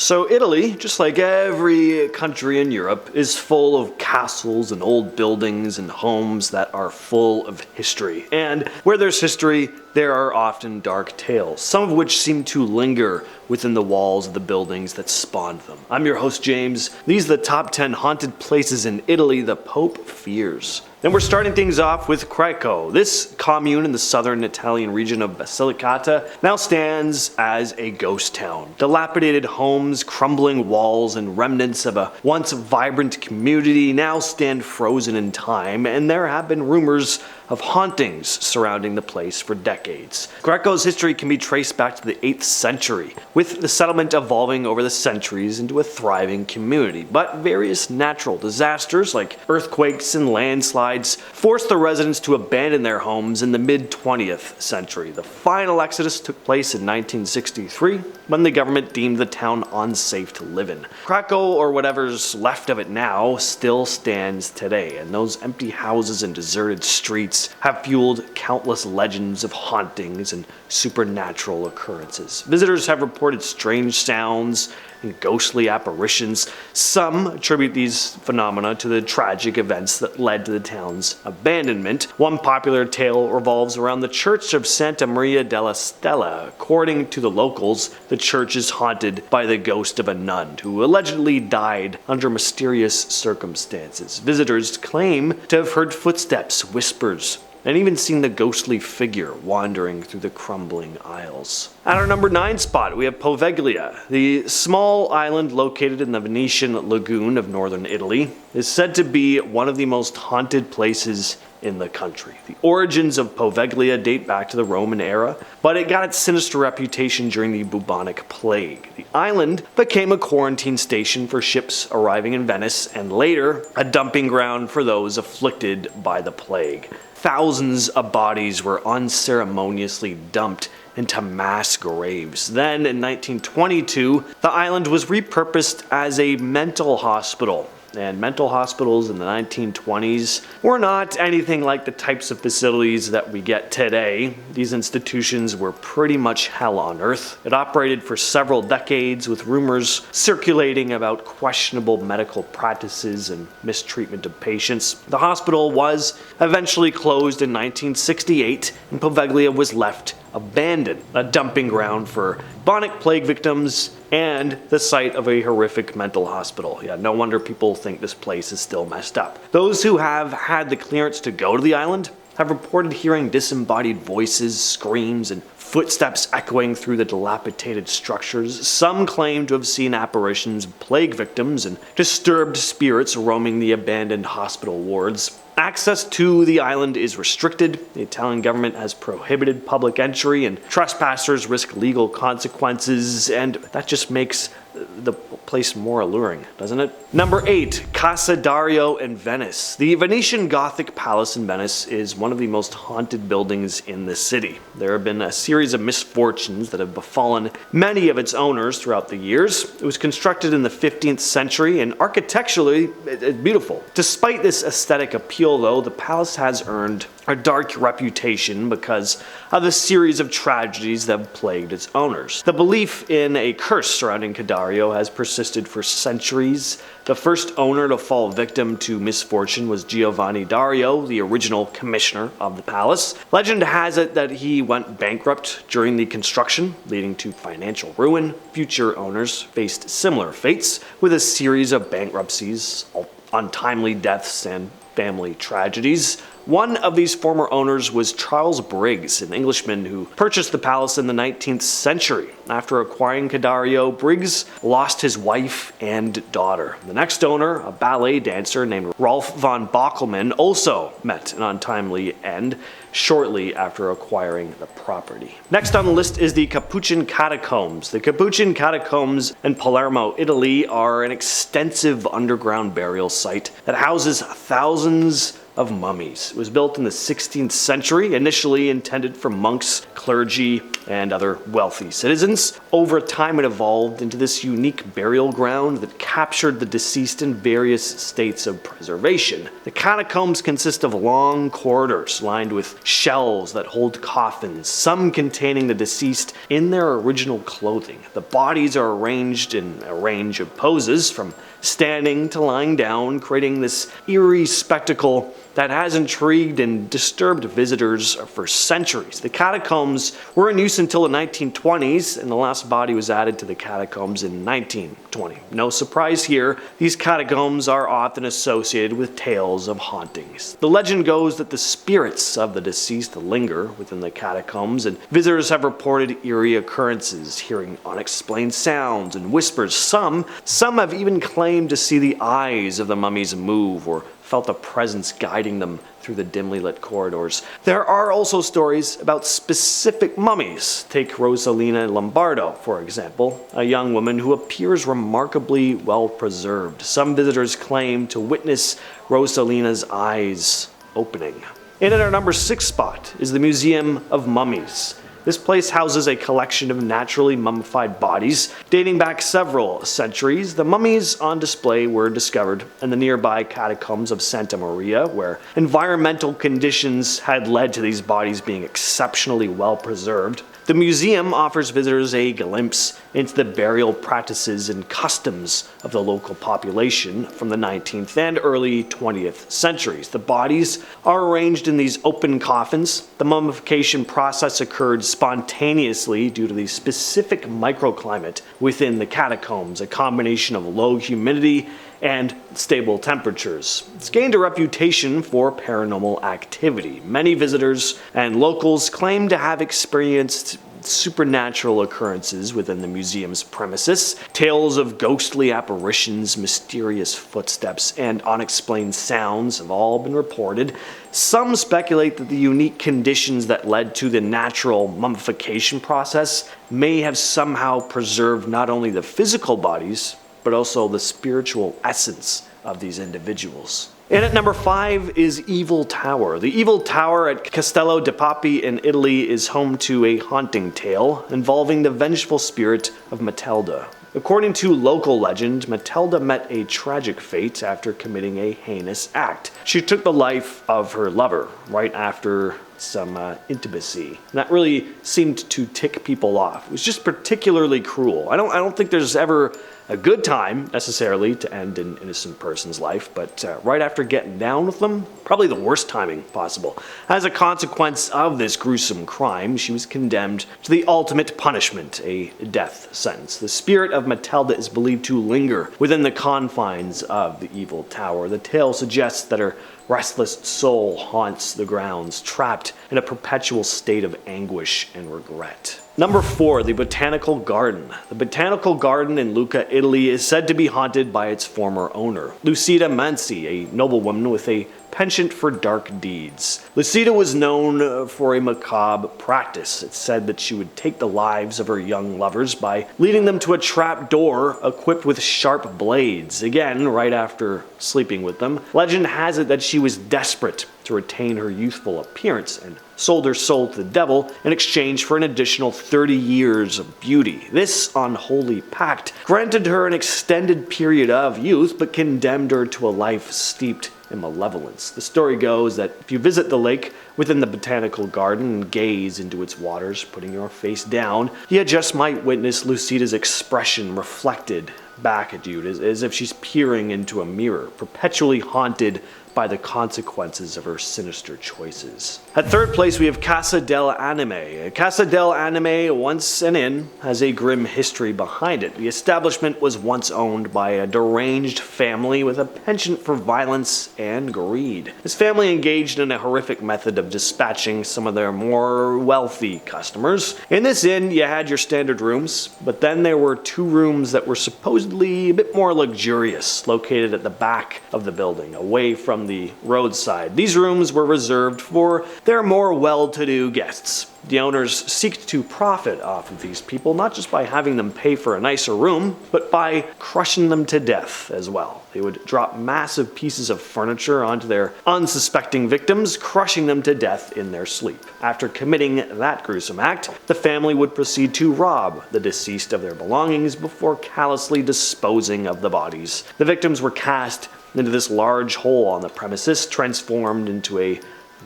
So Italy, just like every country in Europe, is full of castles and old buildings and homes that are full of history. And where there's history, there are often dark tales, some of which seem to linger within the walls of the buildings that spawned them. I'm your host, James. These are the top 10 haunted places in Italy the Pope fears. Then we're starting things off with Craco. This commune in the southern Italian region of Basilicata now stands as a ghost town. Dilapidated homes, crumbling walls, and remnants of a once vibrant community now stand frozen in time, and there have been rumors of hauntings surrounding the place for decades. Craco's history can be traced back to the 8th century, with the settlement evolving over the centuries into a thriving community. But various natural disasters like earthquakes and landslides forced the residents to abandon their homes in the mid-20th century. The final exodus took place in 1963 when the government deemed the town unsafe to live in. Craco, or whatever's left of it now, still stands today, and those empty houses and deserted streets have fueled countless legends of hauntings and supernatural occurrences. Visitors have reported strange sounds and ghostly apparitions. Some attribute these phenomena to the tragic events that led to the town's abandonment. One popular tale revolves around the Church of Santa Maria della Stella. According to the locals, the church is haunted by the ghost of a nun who allegedly died under mysterious circumstances. Visitors claim to have heard footsteps, whispers, and even seen the ghostly figure wandering through the crumbling aisles. At our number 9 spot, we have Poveglia. The small island located in the Venetian lagoon of northern Italy is said to be one of the most haunted places in the country. The origins of Poveglia date back to the Roman era, but it got its sinister reputation during the bubonic plague. The island became a quarantine station for ships arriving in Venice, and later a dumping ground for those afflicted by the plague. Thousands of bodies were unceremoniously dumped into mass graves. Then, in 1922, the island was repurposed as a mental hospital. And mental hospitals in the 1920s were not anything like the types of facilities that we get today. These institutions were pretty much hell on earth. It operated for several decades, with rumors circulating about questionable medical practices and mistreatment of patients. The hospital was eventually closed in 1968, and Poveglia was left abandoned, a dumping ground for bubonic plague victims and the site of a horrific mental hospital. Yeah, no wonder people think this place is still messed up. Those who have had the clearance to go to the island have reported hearing disembodied voices, screams, and footsteps echoing through the dilapidated structures. Some claim to have seen apparitions of plague victims and disturbed spirits roaming the abandoned hospital wards. Access to the island is restricted. The Italian government has prohibited public entry, and trespassers risk legal consequences, and that just makes the place more alluring, doesn't it? Number 8, Casa Dario in Venice. The Venetian Gothic Palace in Venice is one of the most haunted buildings in the city. There have been a series of misfortunes that have befallen many of its owners throughout the years. It was constructed in the 15th century, and architecturally, it's beautiful. Despite this aesthetic appeal, though, the palace has earned a dark reputation because of the series of tragedies that have plagued its owners. The belief in a curse surrounding Dario has persisted for centuries. The first owner to fall victim to misfortune was Giovanni Dario, the original commissioner of the palace. Legend has it that he went bankrupt during the construction, leading to financial ruin. Future owners faced similar fates, with a series of bankruptcies, untimely deaths, and family tragedies. One of these former owners was Charles Briggs, an Englishman who purchased the palace in the 19th century. After acquiring Dario, Briggs lost his wife and daughter. The next owner, a ballet dancer named Rolf von Bockelmann, also met an untimely end shortly after acquiring the property. Next on the list is the Capuchin Catacombs. The Capuchin Catacombs in Palermo, Italy, are an extensive underground burial site that houses thousands of Mummies. It was built in the 16th century, initially intended for monks, clergy, and other wealthy citizens. Over time, it evolved into this unique burial ground that captured the deceased in various states of preservation. The catacombs consist of long corridors lined with shelves that hold coffins, some containing the deceased in their original clothing. The bodies are arranged in a range of poses, from standing to lying down, creating this eerie spectacle that has intrigued and disturbed visitors for centuries. The catacombs were in use until the 1920s, and the last body was added to the catacombs in 1920. No surprise here, these catacombs are often associated with tales of hauntings. The legend goes that the spirits of the deceased linger within the catacombs, and visitors have reported eerie occurrences, hearing unexplained sounds and whispers. Some have even claimed to see the eyes of the mummies move, or felt a presence guiding them through the dimly lit corridors. There are also stories about specific mummies. Take Rosalina Lombardo, for example, a young woman who appears remarkably well preserved. Some visitors claim to witness Rosalina's eyes opening. And at our number 6 spot is the Museum of Mummies. This place houses a collection of naturally mummified bodies dating back several centuries. The mummies on display were discovered in the nearby catacombs of Santa Maria, where environmental conditions had led to these bodies being exceptionally well preserved. The museum offers visitors a glimpse into the burial practices and customs of the local population from the 19th and early 20th centuries. The bodies are arranged in these open coffins. The mummification process occurred spontaneously due to the specific microclimate within the catacombs, a combination of low humidity and stable temperatures. It's gained a reputation for paranormal activity. Many visitors and locals claim to have experienced supernatural occurrences within the museum's premises. Tales of ghostly apparitions, mysterious footsteps, and unexplained sounds have all been reported. Some speculate that the unique conditions that led to the natural mummification process may have somehow preserved not only the physical bodies, but also the spiritual essence of these individuals. And at number 5 is Evil Tower. The Evil Tower at Castello di Fenis in Italy is home to a haunting tale involving the vengeful spirit of Matilda. According to local legend, Matilda met a tragic fate after committing a heinous act. She took the life of her lover right after some intimacy. And that really seemed to tick people off. It was just particularly cruel. I don't think there's ever a good time, necessarily, to end an innocent person's life, but right after getting down with them, probably the worst timing possible. As a consequence of this gruesome crime, she was condemned to the ultimate punishment, a death sentence. The spirit of Matilda is believed to linger within the confines of the Evil Tower. The tale suggests that her restless soul haunts the grounds, trapped in a perpetual state of anguish and regret. Number 4, the Botanical Garden. The Botanical Garden in Lucca, Italy is said to be haunted by its former owner, Lucida Mansi, a noblewoman with a penchant for dark deeds. Lucida was known for a macabre practice. It's said that she would take the lives of her young lovers by leading them to a trap door equipped with sharp blades, again right after sleeping with them. Legend has it that she was desperate to retain her youthful appearance and sold her soul to the devil in exchange for an additional 30 years of beauty. This unholy pact granted her an extended period of youth, but condemned her to a life steeped in malevolence. The story goes that if you visit the lake within the Botanical Garden and gaze into its waters, putting your face down, you just might witness Lucida's expression reflected back at you, as if she's peering into a mirror, perpetually haunted by the consequences of her sinister choices. At third place, we have Casa dell'Anime. Casa dell'Anime, once an inn, has a grim history behind it. The establishment was once owned by a deranged family with a penchant for violence and greed. This family engaged in a horrific method of dispatching some of their more wealthy customers. In this inn, you had your standard rooms, but then there were 2 rooms that were supposedly a bit more luxurious, located at the back of the building, away from the roadside. These rooms were reserved for their more well-to-do guests. The owners seek to profit off of these people, not just by having them pay for a nicer room, but by crushing them to death as well. They would drop massive pieces of furniture onto their unsuspecting victims, crushing them to death in their sleep. After committing that gruesome act, the family would proceed to rob the deceased of their belongings before callously disposing of the bodies. The victims were cast into this large hole on the premises, transformed into a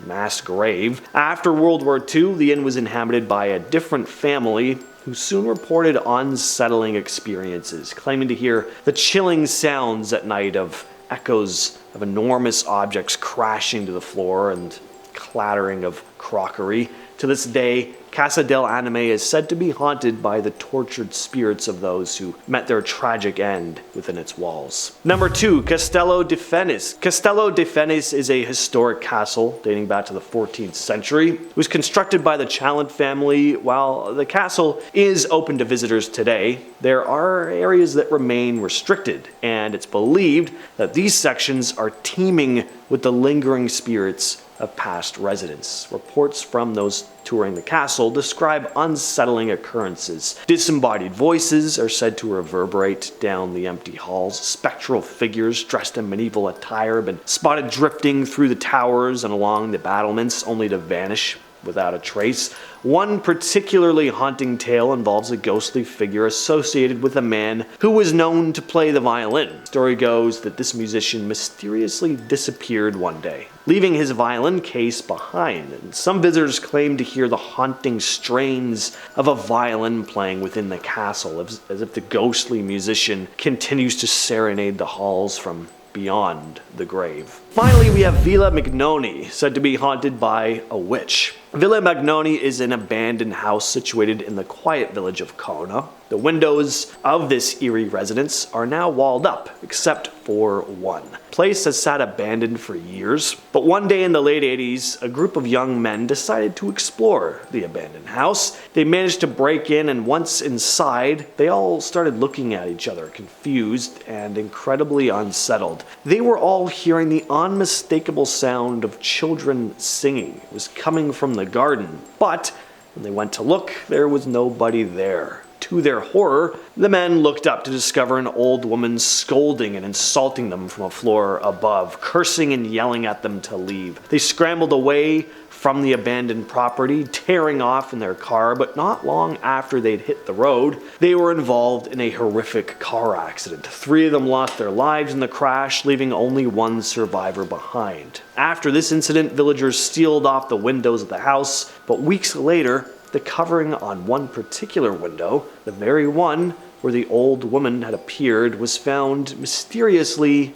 mass grave. After World War II, the inn was inhabited by a different family who soon reported unsettling experiences, claiming to hear the chilling sounds at night of echoes of enormous objects crashing to the floor and clattering of crockery. To this day, Casa Anime is said to be haunted by the tortured spirits of those who met their tragic end within its walls. Number 2, Castello Di Fenis. Castello Di Fenis is a historic castle dating back to the 14th century. It was constructed by the Chalent family. While the castle is open to visitors today, there are areas that remain restricted, and it's believed that these sections are teeming with the lingering spirits of past residents. Reports from those touring the castle describe unsettling occurrences. Disembodied voices are said to reverberate down the empty halls. Spectral figures dressed in medieval attire have been spotted drifting through the towers and along the battlements, only to vanish without a trace. One particularly haunting tale involves a ghostly figure associated with a man who was known to play the violin. Story goes that this musician mysteriously disappeared one day, leaving his violin case behind, and some visitors claim to hear the haunting strains of a violin playing within the castle, as if the ghostly musician continues to serenade the halls from beyond the grave. Finally, we have Villa Magnoni, said to be haunted by a witch. Villa Magnoni is an abandoned house situated in the quiet village of Cona. The windows of this eerie residence are now walled up, except for one. The place has sat abandoned for years, but one day in the late 80s, a group of young men decided to explore the abandoned house. They managed to break in, and once inside, they all started looking at each other, confused and incredibly unsettled. They were all hearing the unmistakable sound of children singing. It was coming from the garden, but when they went to look, there was nobody there. To their horror, the men looked up to discover an old woman scolding and insulting them from a floor above, cursing and yelling at them to leave. They scrambled away from the abandoned property, tearing off in their car, but not long after they'd hit the road, they were involved in a horrific car accident. 3 of them lost their lives in the crash, leaving only one survivor behind. After this incident, villagers sealed off the windows of the house, but weeks later, the covering on one particular window, the very one where the old woman had appeared, was found mysteriously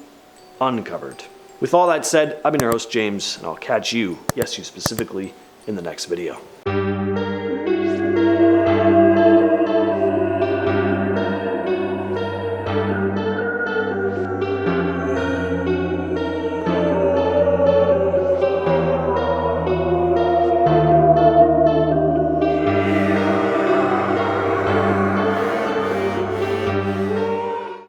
uncovered. With all that said, I've been your host, James, and I'll catch you, yes you specifically, in the next video.